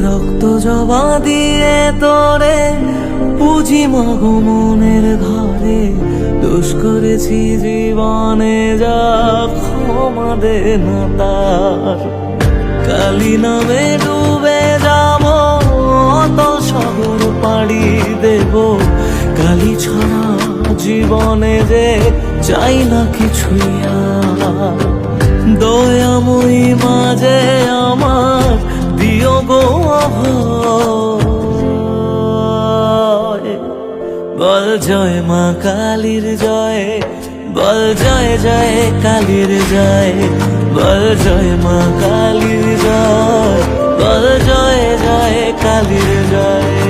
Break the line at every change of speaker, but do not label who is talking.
রক্ত জবা দিয়ে তোরে পুজি মাগো মনের ঘরে, দোষ করেছি জীবনে যা ক্ষমা দে না তার। কালী নামে ডুবে যাব অতল সাগর পাড়ি দেব, কালী ছাড়া জীবনে যে চাই না কিছুই আর। দয়াময়ী মাঝে আমার দিও গো অভয়, বল জয় মা কালীর জয়, বল জয় জয় কালীর জয়, বল জয় মা কালীর জয়, বল জয় জয় কালীর জয়।